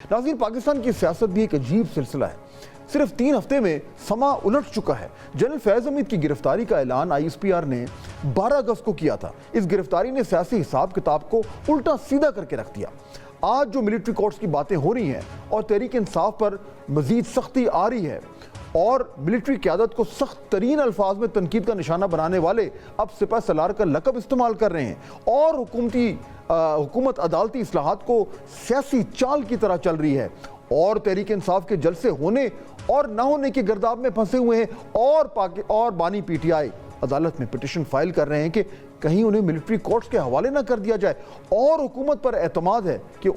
ناظرین، پاکستان کی سیاست بھی ایک عجیب سلسلہ ہے۔ صرف 3 ہفتے میں سما الٹ چکا ہے۔ جنرل فیض حمید کی گرفتاری کا اعلان ISPR نے 12 اگست کو کیا تھا۔ اس گرفتاری نے سیاسی حساب کتاب کو الٹا سیدھا کر کے رکھ دیا۔ آج جو ملٹری کورٹس کی باتیں ہو رہی ہیں اور تحریک انصاف پر مزید سختی آ رہی ہے اور ملٹری قیادت کو سخت ترین الفاظ میں تنقید کا نشانہ بنانے والے اب سپہ سالار کا لقب استعمال کر رہے ہیں اور حکومت عدالتی اصلاحات کو سیاسی چال کی طرح چل رہی ہے اور تحریک انصاف کے جلسے ہونے اور نہ ہونے کے گرداب میں پھنسے ہوئے ہیں اور بانی PTI عدالت میں پٹیشن فائل کر رہے ہیں کہ کہیں انہیں ملٹری کورٹس کے حوالے نہ کر دیا جائے اور حکومت پر اعتماد ہے کہ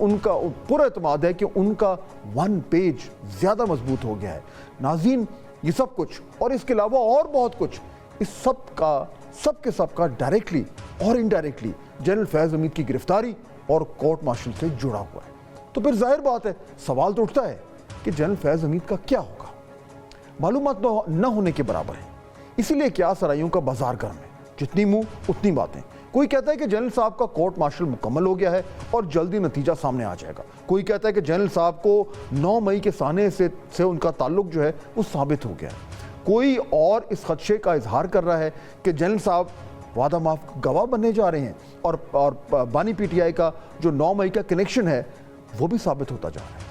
پورا اعتماد ہے کہ ان کا 1 پیج زیادہ مضبوط ہو گیا ہے۔ ناظرین، یہ سب کچھ اور اس کے علاوہ اور بہت کچھ، اس سب کا ڈائریکٹلی اور انڈائریکٹلی جنرل فیض حمید کی گرفتاری اور کورٹ مارشل سے جڑا ہوا ہے۔ تو پھر ظاہر بات ہے، سوال تو اٹھتا ہے کہ جنرل فیض حمید کا کیا ہوگا؟ معلومات نہ ہونے کے برابر ہے، اسی لیے کیا سرائیوں کا بازار گرم ہے، جتنی منہ اتنی باتیں۔ کوئی کہتا ہے کہ جنرل صاحب کا کورٹ مارشل مکمل ہو گیا ہے اور جلدی نتیجہ سامنے آ جائے گا۔ کوئی کہتا ہے کہ جنرل صاحب کو 9 مئی کے سانے سے ان کا تعلق جو ہے وہ ثابت ہو گیا ہے۔ کوئی اور اس خدشے کا اظہار کر رہا ہے کہ جنرل صاحب وعدہ معاف گواہ بننے جا رہے ہیں اور بانی PTI کا جو 9 مئی کا کنیکشن ہے وہ بھی ثابت ہوتا جا رہا ہے۔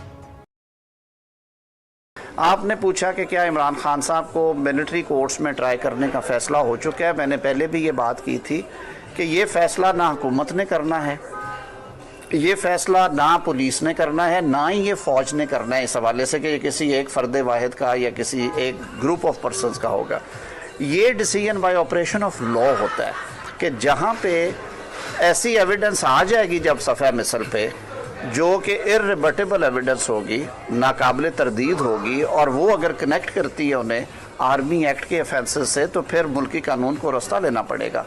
آپ نے پوچھا کہ کیا عمران خان صاحب کو ملٹری کورٹس میں ٹرائی کرنے کا فیصلہ ہو چکا ہے۔ میں نے پہلے بھی یہ بات کی تھی کہ یہ فیصلہ نہ حکومت نے کرنا ہے، یہ فیصلہ نہ پولیس نے کرنا ہے، نہ ہی یہ فوج نے کرنا ہے اس حوالے سے کہ یہ کسی ایک فرد واحد کا یا کسی ایک گروپ آف پرسنز کا ہوگا۔ یہ decision by operation of law ہوتا ہے کہ جہاں پہ ایسی ایویڈنس آ جائے گی جب صفحہ مثل پہ جو کہ irrebutable ایویڈنس ہوگی، ناقابل تردید ہوگی، اور وہ اگر کنیکٹ کرتی ہے انہیں آرمی ایکٹ کے افینسز سے، تو پھر ملکی قانون کو رستہ لینا پڑے گا۔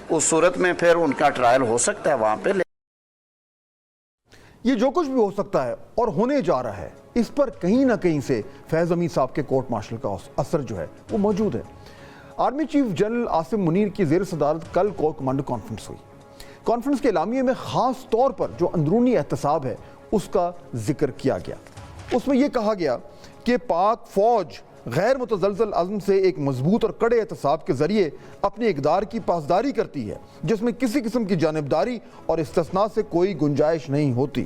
اس صورت میں پھر ان کا ٹرائل ہو سکتا ہے وہاں پہ۔ یہ جو کچھ بھی ہو سکتا ہے اور ہونے جا رہا ہے، اس پر کہیں نہ کہیں سے فیض حمید صاحب کے کورٹ مارشل کا اثر جو ہے وہ موجود ہے۔ Army chief general Asim Munir کی زیر صدارت کل کور کمانڈر کانفرنس ہوئی۔ کانفرنس کے اعلامیے میں خاص طور پر جو اندرونی احتساب ہے اس کا ذکر کیا گیا۔ اس میں یہ کہا گیا کہ پاک فوج غیر متزلزل عزم سے ایک مضبوط اور کڑے احتساب کے ذریعے اپنی اقدار کی پاسداری کرتی ہے، جس میں کسی قسم کی جانبداری اور استثناء سے کوئی گنجائش نہیں ہوتی۔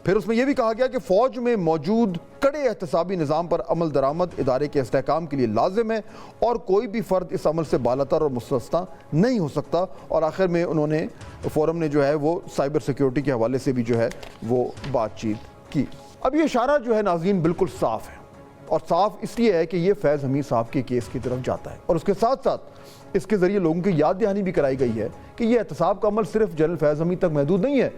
پھر اس میں یہ بھی کہا گیا کہ فوج میں موجود کڑے احتسابی نظام پر عمل درآمد ادارے کے استحکام کے لیے لازم ہے اور کوئی بھی فرد اس عمل سے بالاتر اور مستثنیٰ نہیں ہو سکتا۔ اور آخر میں انہوں نے فورم نے جو ہے وہ سائبر سیکیورٹی کے حوالے سے بھی جو ہے وہ بات چیت کی۔ اب یہ اشارہ جو ہے ناظرین بالکل صاف ہے، اور صاف اس لیے ہے کہ یہ فیض حمید صاحب کے کیس کی طرف جاتا ہے، اور اس کے ساتھ ساتھ اس کے ذریعے لوگوں کی یاد دہانی بھی کرائی گئی ہے کہ یہ احتساب کا عمل صرف جنرل فیض حمید تک محدود نہیں ہے،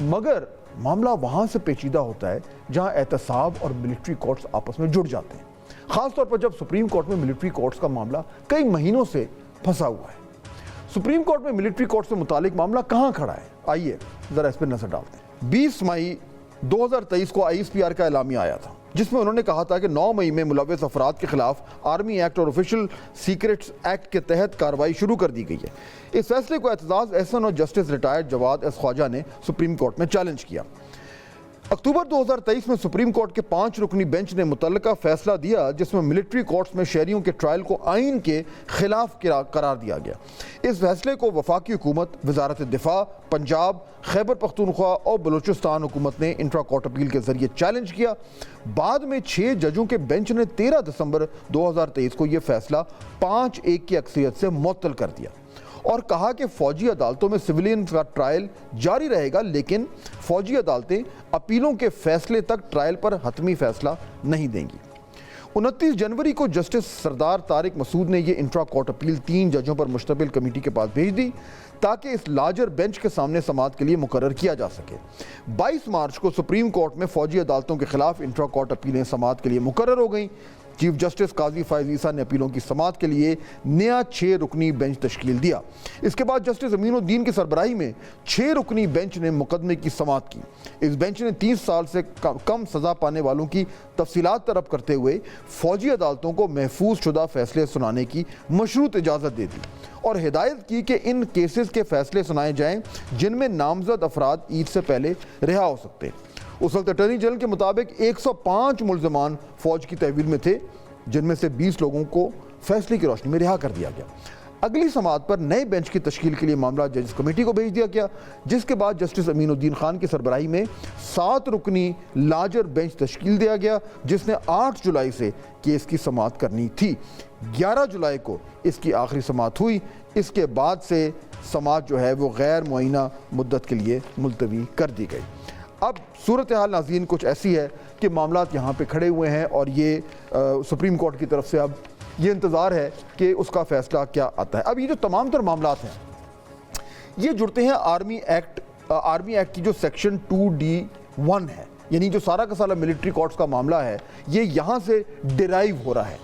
مگر معاملہ وہاں سے پیچیدہ ہوتا ہے جہاں احتساب اور ملٹری کورٹس آپس میں جڑ جاتے ہیں، خاص طور پر جب سپریم کورٹ میں ملٹری کورٹس کا معاملہ کئی مہینوں سے پھنسا ہوا ہے۔ سپریم کورٹ میں ملٹری کورٹ سے متعلق معاملہ کہاں کھڑا ہے؟ آئیے ذرا اس پر نظر ڈالتے ہیں۔ 20 مئی 2023 کو ISPR کا اعلامیہ آیا تھا، جس میں انہوں نے کہا تھا کہ 9 مئی میں ملوث افراد کے خلاف آرمی ایکٹ اور آفیشل سیکرٹس ایکٹ کے تحت کارروائی شروع کر دی گئی ہے۔ اس فیصلے کو اعتزاز احسن اور جسٹس ریٹائرڈ جواد ایس خواجہ نے سپریم کورٹ میں چیلنج کیا۔ اکتوبر 2023 میں سپریم کورٹ کے 5 رکنی بینچ نے متعلقہ فیصلہ دیا، جس میں ملٹری کورٹس میں شہریوں کے ٹرائل کو آئین کے خلاف قرار دیا گیا۔ اس فیصلے کو وفاقی حکومت، وزارت دفاع، پنجاب، خیبر پختونخوا اور بلوچستان حکومت نے انٹرا کورٹ اپیل کے ذریعے چیلنج کیا۔ بعد میں 6 ججوں کے بینچ نے 13 دسمبر 2023 کو یہ فیصلہ 5-1 کی اکثریت سے معطل کر دیا اور کہا کہ فوجی عدالتوں میں سویلین کا ٹرائل جاری رہے گا، لیکن فوجی عدالتیں اپیلوں کے فیصلے تک ٹرائل پر حتمی فیصلہ نہیں دیں گی۔ 29 جنوری کو جسٹس سردار طارق مسعود نے یہ انٹرا کورٹ اپیل 3 ججوں پر مشتمل کمیٹی کے پاس بھیج دی تاکہ اس لارجر بینچ کے سامنے سماعت کے لیے مقرر کیا جا سکے۔ 22 مارچ کو سپریم کورٹ میں فوجی عدالتوں کے خلاف انٹرا کورٹ اپیلیں سماعت کے لیے مقرر ہو گئیں۔ چیف جسٹس قاضی فائز عیسیٰ نے اپیلوں کی سماعت کے لیے نیا 6 رکنی بینچ تشکیل دیا۔ اس کے بعد جسٹس امین الدین کی سربراہی میں 6 رکنی بینچ نے مقدمے کی سماعت کی۔ اس بینچ نے 30 سال سے کم سزا پانے والوں کی تفصیلات طلب کرتے ہوئے فوجی عدالتوں کو محفوظ شدہ فیصلے سنانے کی مشروط اجازت دے دی اور ہدایت کی کہ ان کیسز کے فیصلے سنائے جائیں جن میں نامزد افراد عید سے پہلے رہا ہو سکتے ہیں۔ اس وقت اٹارنی جنرل کے مطابق 105 ملزمان فوج کی تحویل میں تھے، جن میں سے 20 لوگوں کو فیصلے کی روشنی میں رہا کر دیا گیا۔ اگلی سماعت پر نئے بینچ کی تشکیل کے لیے معاملہ ججز کمیٹی کو بھیج دیا گیا، جس کے بعد جسٹس امین الدین خان کی سربراہی میں 7 رکنی لارجر بینچ تشکیل دیا گیا، جس نے 8 جولائی سے کیس کی سماعت کرنی تھی۔ 11 جولائی کو اس کی آخری سماعت ہوئی۔ اس کے بعد سے سماعت جو ہے وہ غیر معینہ مدت کے لیے ملتوی کر دی گئی۔ اب صورتحال ناظرین کچھ ایسی ہے کہ معاملات یہاں پہ کھڑے ہوئے ہیں، اور یہ سپریم کورٹ کی طرف سے اب یہ انتظار ہے کہ اس کا فیصلہ کیا آتا ہے۔ اب یہ جو تمام تر معاملات ہیں یہ جڑتے ہیں آرمی ایکٹ کی جو سیکشن 2D1 ہے، یعنی جو سارا کا سارا ملٹری کورٹس کا معاملہ ہے یہ یہاں سے ڈیرائیو ہو رہا ہے۔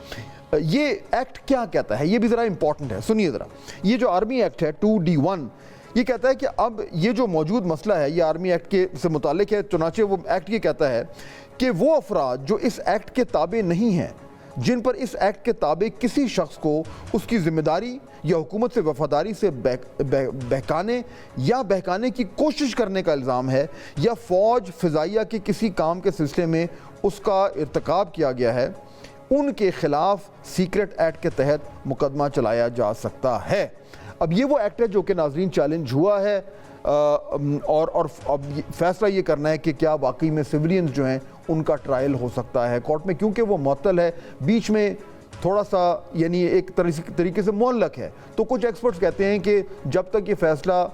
یہ ایکٹ کیا کہتا ہے یہ بھی ذرا امپورٹنٹ ہے، سنیے ذرا۔ یہ جو آرمی ایکٹ ہے 2D1 یہ کہتا ہے کہ اب یہ جو موجود مسئلہ ہے یہ آرمی ایکٹ کے سے متعلق ہے، چنانچہ وہ ایکٹ یہ کہتا ہے کہ وہ افراد جو اس ایکٹ کے تابع نہیں ہیں، جن پر اس ایکٹ کے تابع کسی شخص کو اس کی ذمہ داری یا حکومت سے وفاداری سے بہکانے کی کوشش کرنے کا الزام ہے، یا فوج فضائیہ کے کسی کام کے سلسلے میں اس کا ارتکاب کیا گیا ہے، ان کے خلاف سیکرٹ ایکٹ کے تحت مقدمہ چلایا جا سکتا ہے۔ اب یہ وہ ایکٹ ہے جو کہ ناظرین چیلنج ہوا ہے، اور اب فیصلہ یہ کرنا ہے کہ کیا واقعی میں سویلینز جو ہیں ان کا ٹرائل ہو سکتا ہے کورٹ میں، کیونکہ وہ معطل ہے، بیچ میں تھوڑا سا یعنی ایک طریقے سے معلق ہے۔ تو کچھ ایکسپرٹس کہتے ہیں کہ جب تک یہ فیصلہ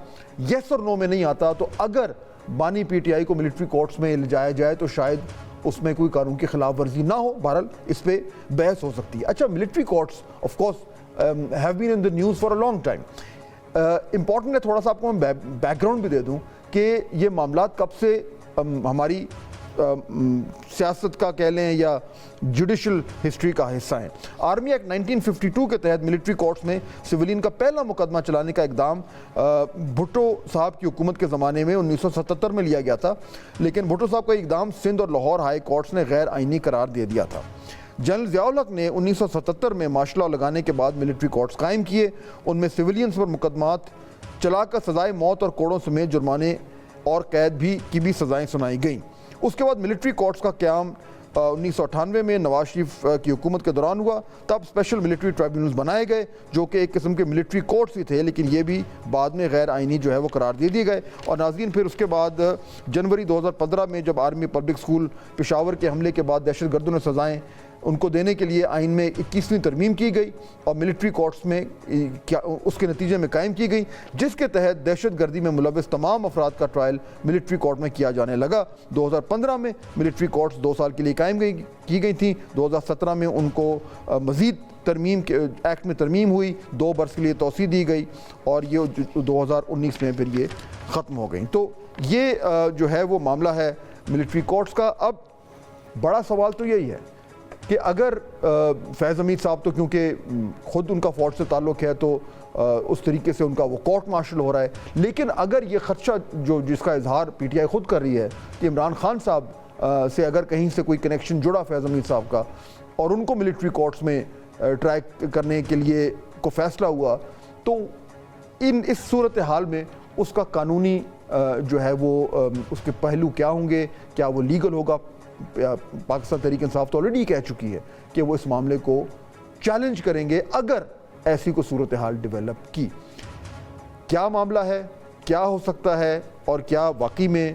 یس اور نو میں نہیں آتا، تو اگر بانی پی ٹی آئی کو ملٹری کورٹس میں لے جایا جائے تو شاید اس میں کوئی قانون کی خلاف ورزی نہ ہو۔ بہرحال اس پہ بحث ہو سکتی ہے۔ اچھا، military courts of course have been in the news for a long time۔ Important ہے، تھوڑا سا آپ کو میں بیک گراؤنڈ بھی دے دوں کہ یہ معاملات کب سے ہماری سیاست کا کہہ لیں یا جوڈیشل ہسٹری کا حصہ ہیں۔ آرمی ایکٹ 1952 کے تحت ملٹری کورٹس میں سویلین کا پہلا مقدمہ چلانے کا اقدام بھٹو صاحب کی حکومت کے زمانے میں 1977 میں لیا گیا تھا، لیکن بھٹو صاحب کا اقدام سندھ اور لاہور ہائی کورٹس نے غیر آئینی قرار دے دیا تھا۔ جنرل ضیاء الحق نے 1977 میں مارشل لاء لگانے کے بعد ملٹری کورٹس قائم کیے، ان میں سویلینز پر مقدمات چلا کر سزائے موت اور کوڑوں سمیت جرمانے اور قید کی بھی سزائیں سنائی گئیں۔ اس کے بعد ملٹری کورٹس کا قیام 1998 میں نواز شریف کی حکومت کے دوران ہوا۔ تب اسپیشل ملٹری ٹرائبیونلز بنائے گئے جو کہ ایک قسم کے ملٹری کورٹس ہی تھے، لیکن یہ بھی بعد میں غیر آئینی جو ہے وہ قرار دے دیے گئے۔ اور ناظرین پھر اس کے بعد جنوری 2015 میں جب آرمی پبلک اسکول پشاور کے حملے کے بعد دہشت گردوں نے سزائیں ان کو دینے کے لیے آئین میں 21ویں ترمیم کی گئی اور ملٹری کورٹس میں اس کے نتیجے میں قائم کی گئی، جس کے تحت دہشت گردی میں ملوث تمام افراد کا ٹرائل ملٹری کورٹ میں کیا جانے لگا۔ 2015 میں ملٹری کورٹس 2 سال کے لیے قائم کی گئی تھیں۔ 2017 میں ان کو مزید ایکٹ میں ترمیم ہوئی، 2 برس کے لیے توسیع دی گئی، اور یہ 2019 میں پھر یہ ختم ہو گئیں۔ تو یہ جو ہے وہ معاملہ ہے ملٹری کورٹس کا۔ اب بڑا سوال تو یہی ہے کہ اگر فیض حمید صاحب تو کیونکہ خود ان کا فوج سے تعلق ہے تو اس طریقے سے ان کا وہ کورٹ مارشل ہو رہا ہے، لیکن اگر یہ خدشہ جس کا اظہار پی ٹی آئی خود کر رہی ہے کہ عمران خان صاحب سے اگر کہیں سے کوئی کنیکشن جڑا فیض حمید صاحب کا اور ان کو ملٹری کورٹس میں ٹرائی کرنے کے لیے کو فیصلہ ہوا، تو اس صورتحال میں اس کا قانونی جو ہے وہ اس کے پہلو کیا ہوں گے، کیا وہ لیگل ہوگا؟ پاکستان تحریک انصاف تو آلریڈی کہہ چکی ہے کہ وہ اس معاملے کو چیلنج کریں گے اگر ایسی کوئی صورتحال ڈیولپ کی۔ کیا معاملہ ہے، کیا ہو سکتا ہے، اور کیا واقعی میں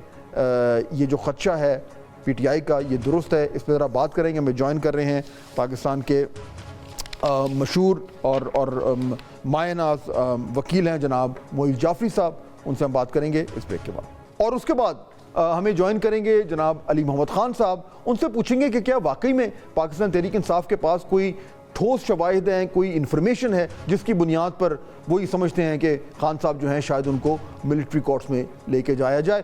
یہ جو خدشہ ہے پی ٹی آئی کا یہ درست ہے، اس پہ ذرا بات کریں گے۔ ہمیں جوائن کر رہے ہیں پاکستان کے مشہور اور مایہ ناز وکیل ہیں جناب معیز جعفری صاحب، ان سے ہم بات کریں گے اس بریک کے بعد۔ اور اس کے بعد ہمیں جوائن کریں گے جناب علی محمد خان صاحب، ان سے پوچھیں گے کہ کیا واقعی میں پاکستان تحریک انصاف کے پاس کوئی ٹھوس شواہد ہیں، کوئی انفارمیشن ہے جس کی بنیاد پر وہ یہ سمجھتے ہیں کہ خان صاحب جو ہیں شاید ان کو ملٹری کورٹس میں لے کے جایا جائے۔